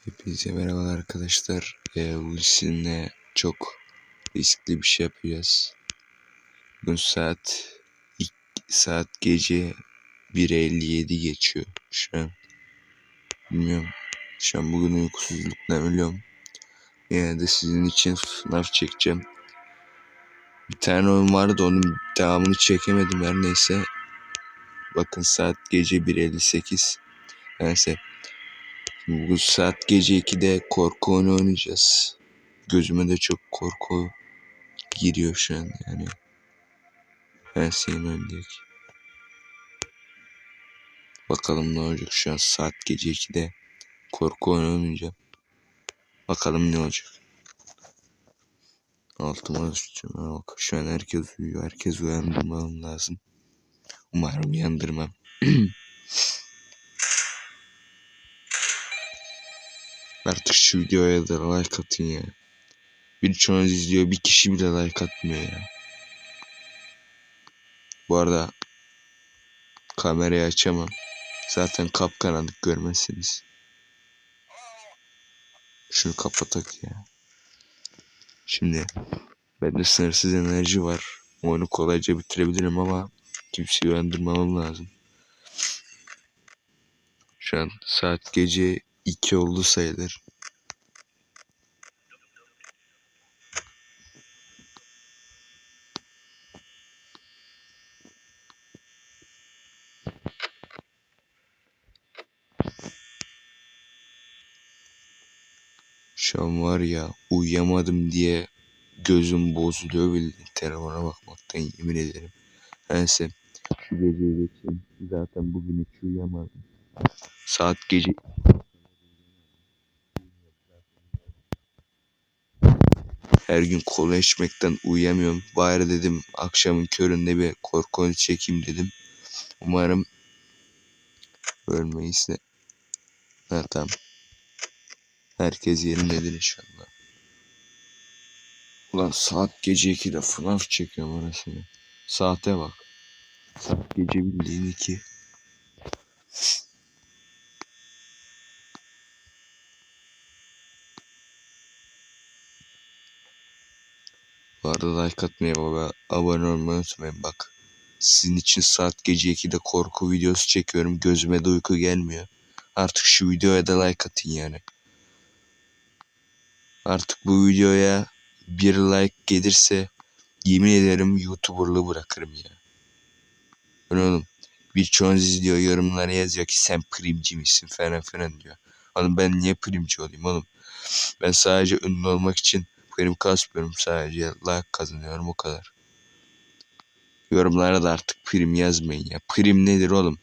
Hepinize merhaba arkadaşlar. Bugün sizinle çok riskli bir şey yapacağız. Bugün saat gece 1:57 geçiyor şu an. Bilmiyorum. Şu an bugün uykusuzluktan ölüyorum. Yine de sizin için sınav çekeceğim. Bir tane oyun vardı, onun devamını çekemedim, her neyse. Bakın saat gece 1:58. Neyse. Bu saat gece 2'de korku oyunu oynayacağız. Gözüme de çok korku giriyor şu an yani. Her şeyin önündeki. Bakalım ne olacak, şu an saat gece 2'de korku oyunu oynayacağım. Bakalım ne olacak. Altıma düşeceğim. Bak, şu an herkes uyuyor. Herkes uyandırmam lazım. Umarım uyandırmam. Artık şu videoya da like atın ya. Birçoğunuz izliyor, bir kişi bile like atmıyor ya. Bu arada kamerayı açamam. Zaten kapkaranlık, görmezsiniz. Şunu kapatak ya. Şimdi bende sınırsız enerji var. Oyunu kolayca bitirebilirim ama kimseyi uyandırmamam lazım. Şu an saat gece 2 oldu sayılır. Şu an var ya, uyuyamadım diye gözüm bozuluyor bildiğin telefona bakmaktan, yemin ederim. Neyse, şu geceyi geçeyim. Zaten bugün hiç uyuyamadım. Saat gece her gün kola içmekten uyuyamıyorum. Bari dedim akşamın köründe bir korku oyunu çekeyim dedim. Umarım ölmeyiz de. Ha, tamam. Herkes yerindedir inşallah. Ulan saat gece 2'de FNAF çekiyorum orasını. Saate bak. Saat gece bildiğin 2. Bu arada like atmayı ve abone olmayı unutmayın bak. Sizin için saat gece 2'de korku videosu çekiyorum. Gözüme de uyku gelmiyor. Artık şu videoya da like atın yani. Artık bu videoya bir like gelirse yemin ederim YouTuber'lığı bırakırım ya. Oğlum, birçoğunuz izliyor, yorumlara yazıyor ki sen primci misin falan filan diyor. Oğlum ben niye primci olayım oğlum? Ben sadece ünlü olmak için prim kasmıyorum, sadece like kazanıyorum, o kadar. Yorumlara da artık prim yazmayın ya. Prim nedir oğlum?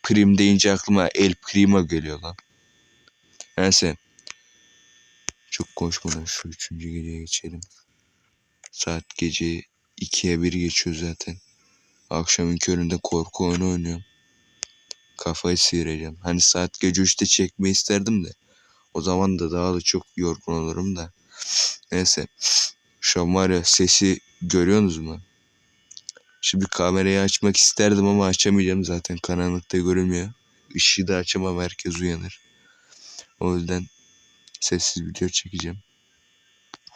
Prim deyince aklıma El Primo geliyor lan. Neyse. Çok konuşmadan şu 3. geceye geçelim. Saat gece 2'ye 1 geçiyor zaten. Akşamın köründe korku oyunu oynuyorum. Kafayı sıyıracağım. Hani saat gece 3'te çekmeyi isterdim de. O zaman da daha da çok yorgun olurum da. Neyse. Şu an var ya, sesi görüyorsunuz mu? Şimdi kamerayı açmak isterdim ama açamayacağım, zaten karanlıkta görünmüyor. Işığı da açamam, herkes uyanır. O yüzden sessiz video çekeceğim.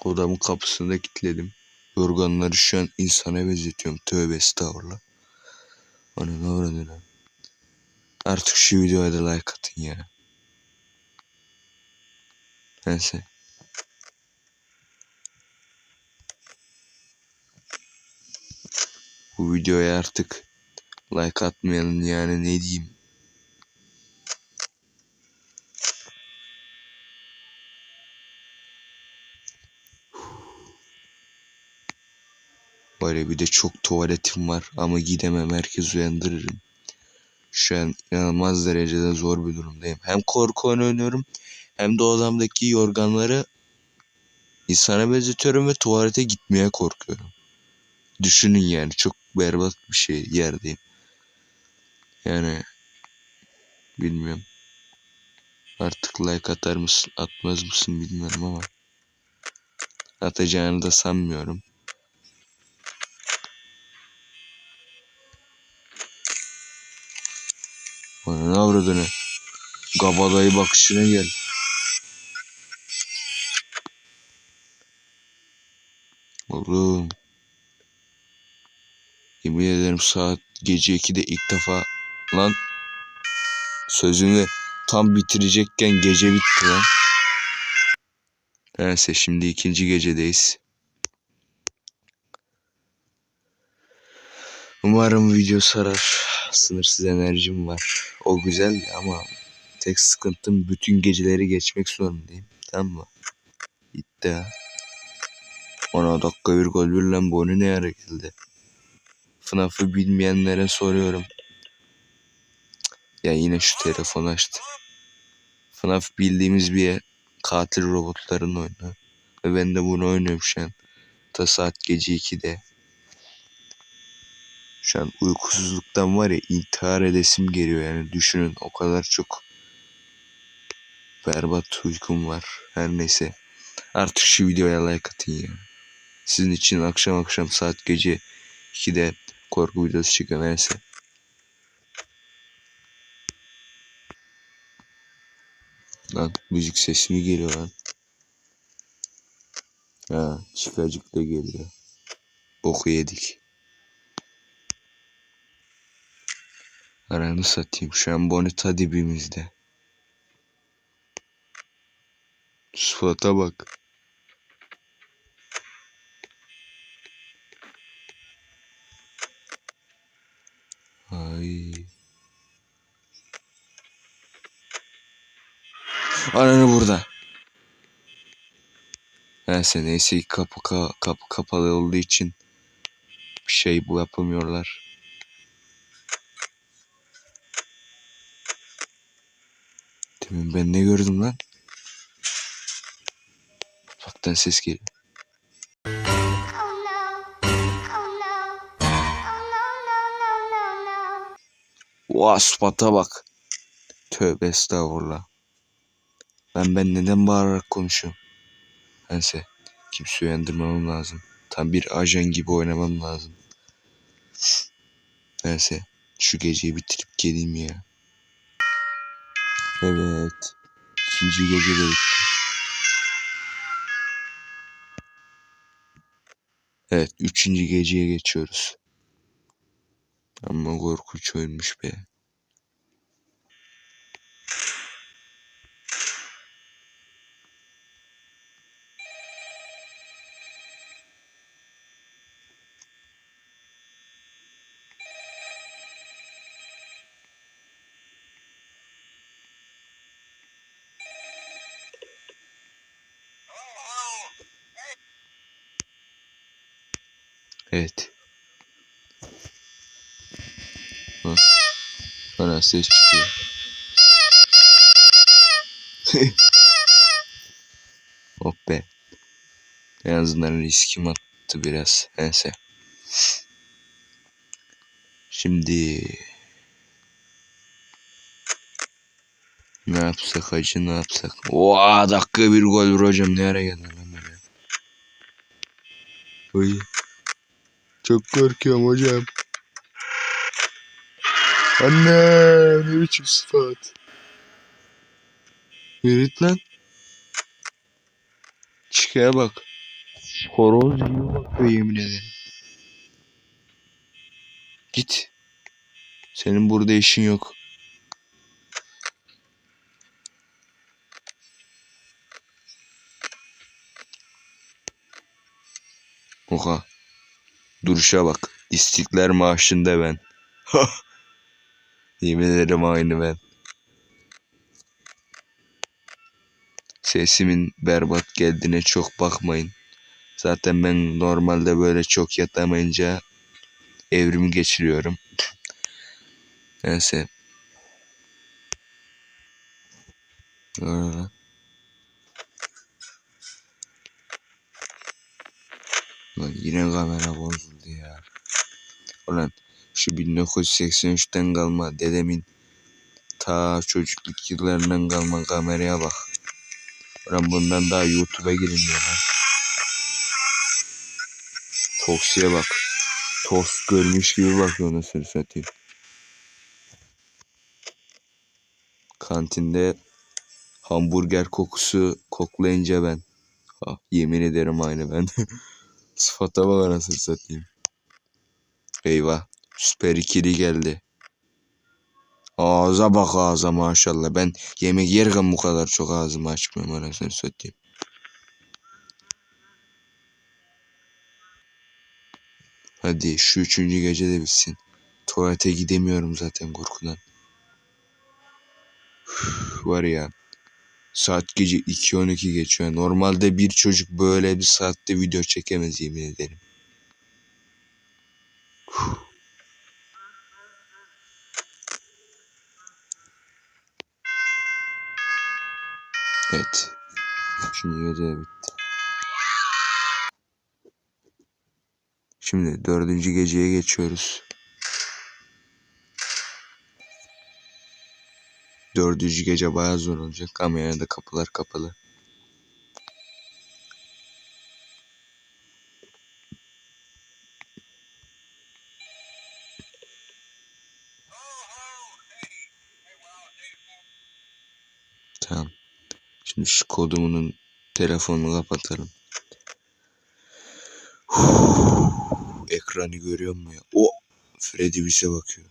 Odamın kapısını da kilitledim. Yorganları şu an insana benzetiyorum. Tövbe estağfurullah. Ana ne uğradı lan? Artık şu videoya da like atın ya. Neyse. Bu videoya artık like atmayalım yani, ne diyeyim. Böyle bir de çok tuvaletim var ama gidemem, herkes uyandırırım. Şu an inanılmaz derecede zor bir durumdayım. Hem korku oyunu oynuyorum hem de odamdaki yorganları insana benzetiyorum ve tuvalete gitmeye korkuyorum. Düşünün yani, çok berbat bir şey yerdeyim. Yani bilmiyorum. Artık like atar mısın atmaz mısın bilmiyorum ama atacağını da sanmıyorum. Bana ne avradını? Kabadayı bakışına gel. Oğlum. Yemin ederim saat gece 2'de ilk defa lan sözümü tam bitirecekken gece bitti lan. Neyse şimdi ikinci gecedeyiz. Umarım video sarar. Sınırsız enerjim var. O güzel ama tek sıkıntım bütün geceleri geçmek zorundayım. Tamam mı? Bitti ha. 10 dakika bir gol bir lan bu ne ara geldi? FNAF'ı bilmeyenlere soruyorum. Ya yine şu telefon açtı. FNAF bildiğimiz bir katil robotların oyunu. Ve ben de bunu oynuyorum şu an. Ta saat gece 2'de. Şu an uykusuzluktan var ya intihar edesim geliyor yani düşünün o kadar çok berbat uykum var. Her neyse artık şu videoya like atın ya. Sizin için akşam saat gece 2'de korku videosu çıkıyor neyse. Lan müzik sesi mi geliyor lan? Ha çıkacık da geliyor. Boku yedik. Aranı satayım şu an Bonita dibimizde. Sıfata bak. Ay. Ananı burada. Neyse kapı kapalı olduğu için bir şey bu yapamıyorlar. Demin ben ne gördüm lan? Mutfaktan ses geliyor. Oha spata bak. Tövbe estağfurullah. Ben neden bağırarak konuşuyorum? Neyse kimse uyandırmamam lazım. Tam bir ajan gibi oynamam lazım. Neyse şu geceyi bitirip geleyim ya. Evet. İkinci gece de bitti. Evet üçüncü geceye geçiyoruz. Ama korkunç oyunmuş be. Evet. Ha, bana ses çıkıyor. Oh be. En azından riskim attı biraz. Neyse. Şimdi ne yapsak hacı ne yapsak? Oha dakika bir gol vuracağım. Ne ara geldin lan böyle? Oy. Çok korkuyorum hocam. Anne ne biçim sıfat. Yürüt lan. Çıkaya bak. Horoz gibi bakıyor yemin ederim. Git. Senin burada işin yok. Oha. Duruşa bak. İstiklal Marşı'nda ben. Yemin ederim aynı ben. Sesimin berbat geldiğine çok bakmayın. Zaten ben normalde böyle çok yatamayınca evrim geçiriyorum. Neyse. Lan yine kamera bozuldu ya. Ulan şu 1983'ten kalma dedemin ta çocukluk yıllarından kalma kameraya bak. Ulan bundan daha YouTube'a girilmiyor lan. Toksiye bak. Tost görmüş gibi bakıyor nasıl satayım. Kantinde hamburger kokusu koklayınca ben. Ah, yemin ederim aynı ben. Sıfata bak anasını satayım. Eyvah. Süper ikili geldi. Ağza bak ağza maşallah. Ben yemek yerken bu kadar çok ağzımı açmıyorum anasını satayım. Hadi şu 3. gece de bitsin. Tuvalete gidemiyorum zaten korkudan. Var ya. Saat gece 2:12 geçiyor. Normalde bir çocuk böyle bir saatte video çekemez yemin ederim. Evet. Şimdi gece de bitti. Şimdi 4. geceye geçiyoruz. 4. gece bayağı zor olacak ama yine de kapılar kapalı. Tamam. Şimdi şu kodumunun telefonunu kapatalım. Ekranı görüyor musun ya? O Freddy bize bakıyor.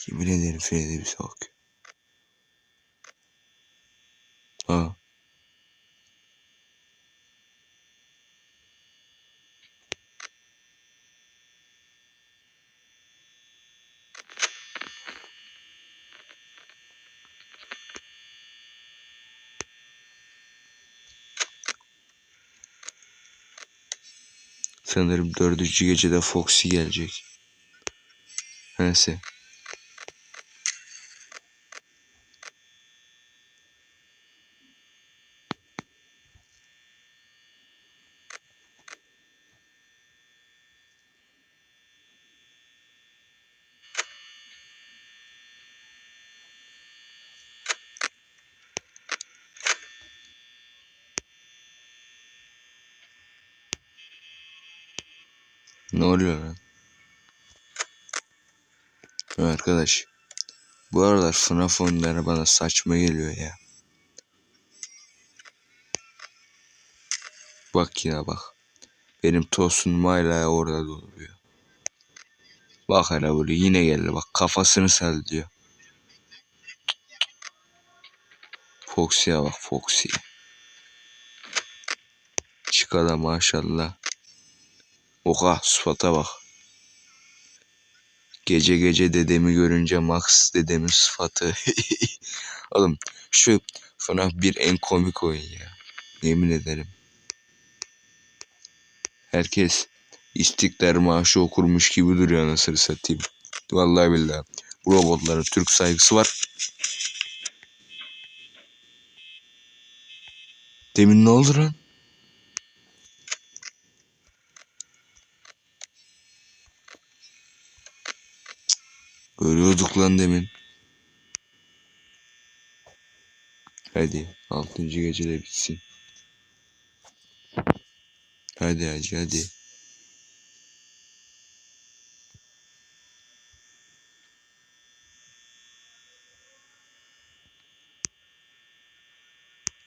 Yemin ederim Freddy bize bakıyor. Ha. Sanırım 4. gecede Foxy gelecek. Neyse. Ne oluyor lan? Arkadaş. Bu aralar FNAF oyunları bana saçma geliyor ya. Bak yine bak. Benim tosunum hala orada duruyor. Bak hele böyle yine geldi bak kafasını sallıyor. Foxy'ye bak Foxy. Çıkala maşallah. Oha sıfata bak. Gece gece dedemi görünce Max dedemin sıfatı. Oğlum şu FNAF bir en komik oyun ya. Yemin ederim. Herkes İstiklal Marşı okurmuş gibi duruyor anasını satayım. Vallahi billahi. Bu robotların Türk saygısı var. Demin ne oldu lan? Görüyorduk lan demin. Hadi 6. gecede bitsin. Hadi hacı hadi.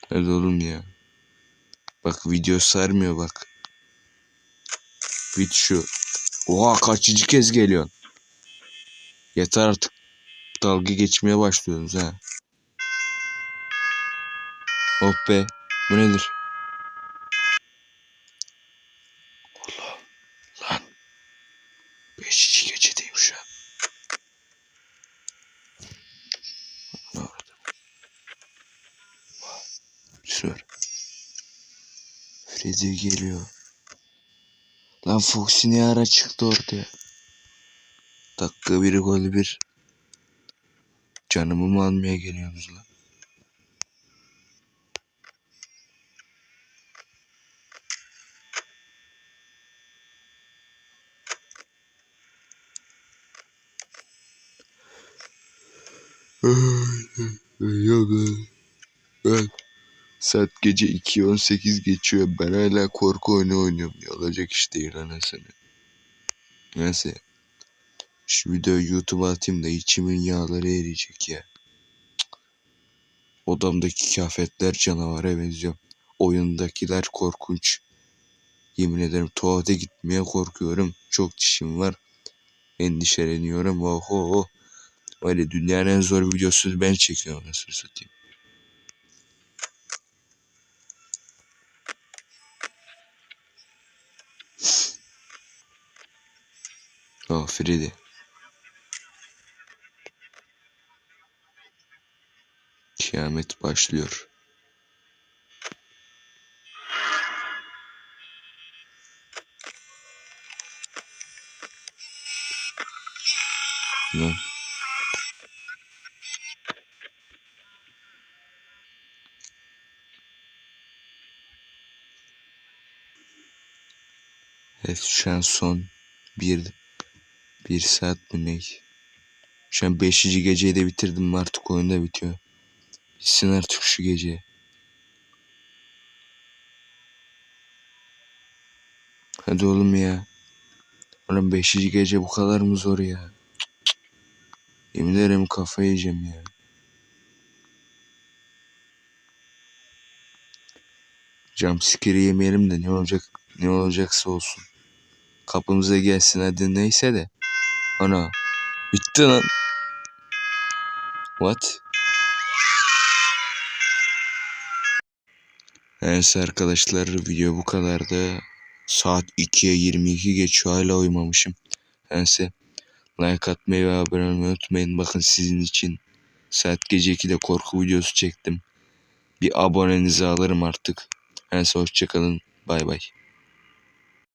Hadi oğlum ya. Bak video sarmıyor bak. Bit şu. Oha kaçıncı kez geliyorsun? Yeter artık. Dalga geçmeye başlıyorsunuz ha. Oh be. Bu nedir? Allah. Lan. 5. gecedeyim şu an. Ne oldu? Sür. Freddy geliyor. Lan Foxy ne ara çıktı ortaya? Dakika 1 gol 1. Canımı mı almaya geliyorsunuz lan? Yok. Evet. Saat gece 2:18 geçiyor. Ben hala korku oyunu oynuyorum. Ya olacak iş değil anasını. Neyse. Şu videoyu YouTube'a atayım da içimin yağları eriyecek ya. Odamdaki kıyafetler canavara benziyor. oyundakiler korkunç. Yemin ederim tuvalete gitmeye korkuyorum. Çok dişim var. Endişeleniyorum. Oho. Öyle dünyanın en zor videosunu ben çekiyorum. Nasıl satayım. Oh Freddy. Kıyamet başlıyor. Lan. Evet şu an son bir saat mi ne? Şu an 5. geceyi de bitirdim, artık oyun da bitiyor. Bitsin artık şu gece. Hadi oğlum ya. Oğlum 5. gece bu kadar mı zor ya? Yemin ederim kafayı yiyeceğim ya. Jumpscare yemeyelim de ne olacaksa olsun. Kapımıza gelsin hadi, neyse de. Ana bitti lan. What? Neyse arkadaşlar, video bu kadardı. Saat 2'ye 22 geçiyor, hala uyumamışım. Neyse like atmayı ve abone olmayı unutmayın. Bakın sizin için saat gece 2'de korku videosu çektim. Bir abonenizi alırım artık. Neyse hoşçakalın. Bay bay.